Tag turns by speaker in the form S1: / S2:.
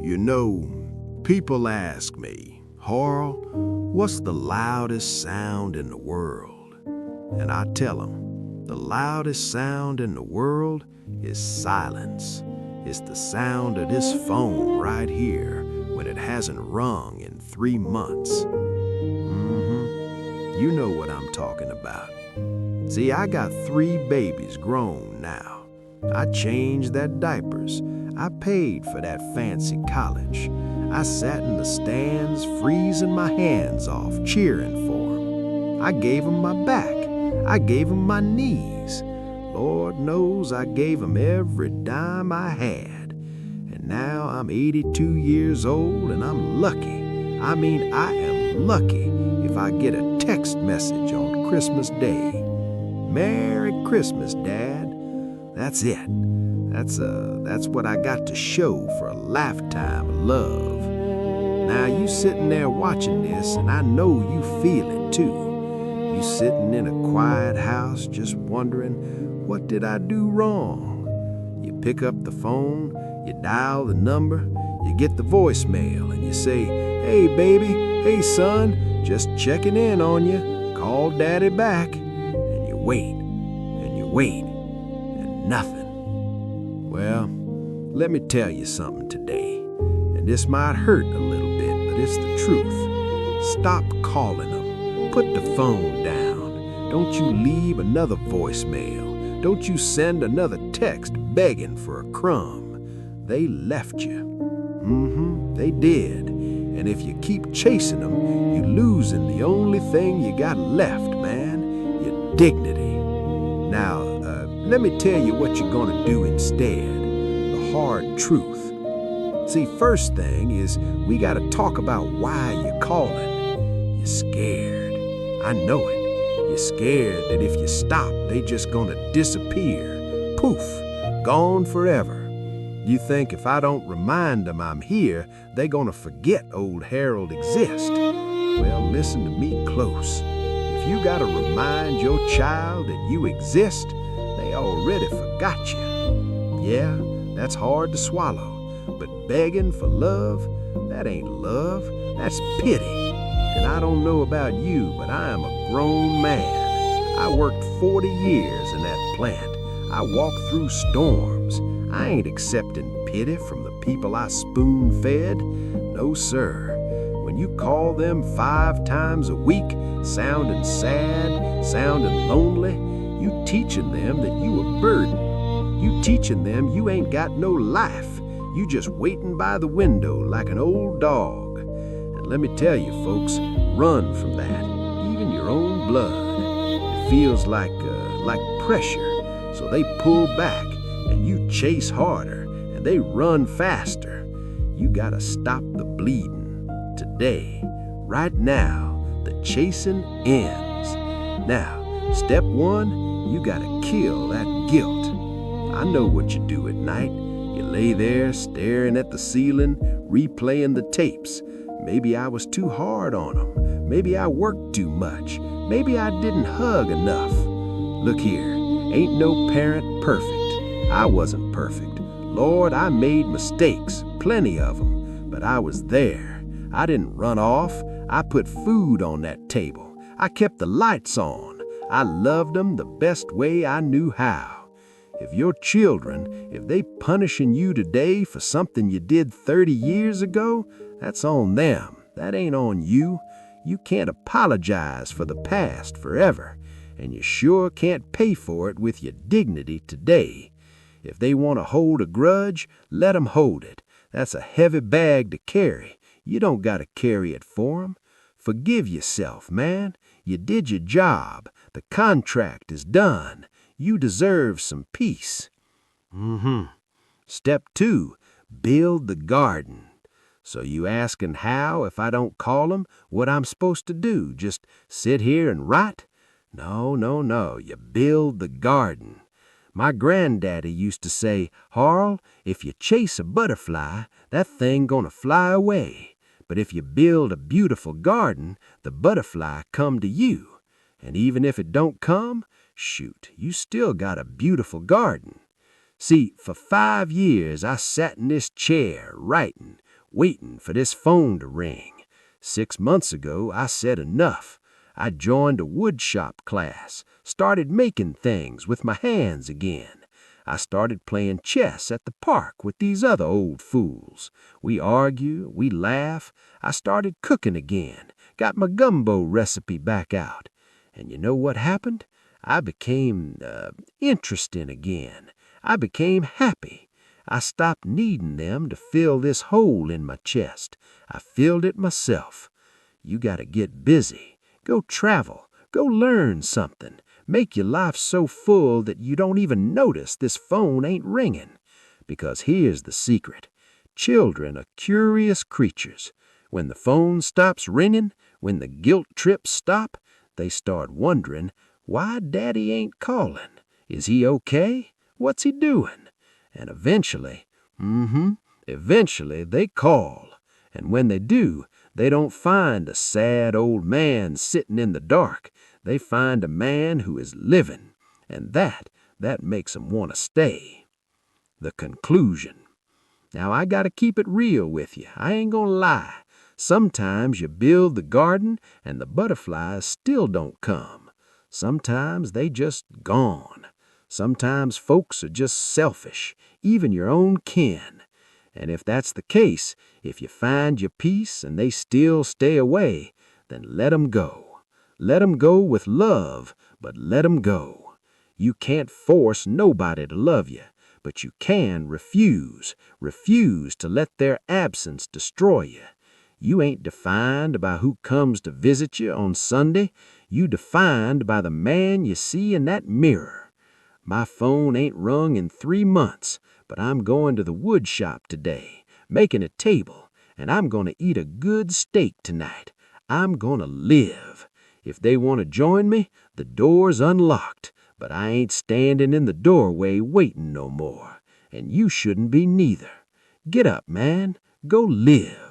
S1: You know, people ask me, Harl, what's the loudest sound in the world? And I tell them, the loudest sound in the world is silence. It's the sound of this phone right here when it hasn't rung in 3 months. You know what I'm talking about. See, I got 3 babies grown now. I changed their diapers. I paid for that fancy college. I sat in the stands freezing my hands off, cheering for them. I gave them my back. I gave them my knees. Lord knows I gave them every dime I had. And now I'm 82 years old and I'm lucky. I mean, I am lucky if I get a text message on Christmas Day. Merry Christmas, Dad. That's it. That's what I got to show for a lifetime of love. Now you sitting there watching this, and I know you feel it too. You sitting in a quiet house just wondering, what did I do wrong? You pick up the phone, you dial the number, you get the voicemail, and you say, hey baby, hey son, just checking in on you, call daddy back. And you wait, and you wait, and nothing. Well, let me tell you something today, and this might hurt a little bit, but it's the truth. Stop calling them. Put the phone down. Don't you leave another voicemail. Don't you send another text begging for a crumb. They left you. They did. And if you keep chasing them, you're losing the only thing you got left, man, your dignity. Now, let me tell you what you're gonna do instead, the hard truth. See, first thing is we gotta talk about why you're calling. You're scared. I know it. You're scared that if you stop, they just gonna disappear. Poof, gone forever. You think if I don't remind them I'm here, they gonna forget old Harold exists. Well, listen to me close. If you gotta remind your child that you exist, they already forgot you. Yeah, that's hard to swallow, but begging for love, that ain't love, that's pity. And I don't know about you, but I am a grown man. I worked 40 years in that plant. I walked through storms. I ain't accepting pity from the people I spoon-fed. No, sir. When you call them 5 times a week, sounding sad, sounding lonely, you teaching them that you a burden. You teaching them you ain't got no life. You just waiting by the window like an old dog. And let me tell you, folks, run from that, even your own blood. It feels like pressure, so they pull back, and you chase harder, and they run faster. You gotta stop the bleeding. Today, right now, the chasing ends. Now, step 1, you gotta kill that guilt. I know what you do at night. You lay there staring at the ceiling, replaying the tapes. Maybe I was too hard on them. Maybe I worked too much. Maybe I didn't hug enough. Look here, ain't no parent perfect. I wasn't perfect. Lord, I made mistakes, plenty of them, but I was there. I didn't run off. I put food on that table. I kept the lights on. I loved them the best way I knew how. If your children, if they punishing you today for something you did 30 years ago, that's on them. That ain't on you. You can't apologize for the past forever, and you sure can't pay for it with your dignity today. If they want to hold a grudge, let them hold it. That's a heavy bag to carry. You don't got to carry it for them. Forgive yourself, man. You did your job. The contract is done. You deserve some peace. Step 2, build the garden. So you asking how, if I don't call them, what I'm supposed to do? Just sit here and write? No. You build the garden. My granddaddy used to say, Harl, if you chase a butterfly, that thing gonna fly away. But if you build a beautiful garden, the butterfly come to you. And even if it don't come, shoot, you still got a beautiful garden. See, for 5 years I sat in this chair writing, waiting for this phone to ring. 6 months ago, I said enough. I joined a woodshop class, started making things with my hands again. I started playing chess at the park with these other old fools. We argue, we laugh. I started cooking again, got my gumbo recipe back out. And you know what happened? I became interesting again. I became happy. I stopped needing them to fill this hole in my chest. I filled it myself. You gotta get busy. Go travel. Go learn something. Make your life so full that you don't even notice this phone ain't ringing. Because here's the secret. Children are curious creatures. When the phone stops ringing, when the guilt trips stop, they start wondering, why Daddy ain't calling? Is he okay? What's he doing? And eventually they call. And when they do, they don't find a sad old man sitting in the dark. They find a man who is living, and that makes 'em want to stay. The conclusion. Now, I gotta keep it real with you. I ain't gonna lie. Sometimes you build the garden, and the butterflies still don't come. Sometimes they just gone. Sometimes folks are just selfish, even your own kin. And if that's the case, if you find your peace and they still stay away, then let 'em go. Let 'em go with love, but let 'em go. You can't force nobody to love you, but you can refuse to let their absence destroy you. You ain't defined by who comes to visit you on Sunday. You defined by the man you see in that mirror. My phone ain't rung in 3 months, but I'm going to the wood shop today, making a table, and I'm going to eat a good steak tonight. I'm going to live. If they want to join me, the door's unlocked, but I ain't standing in the doorway waiting no more, and you shouldn't be neither. Get up, man. Go live.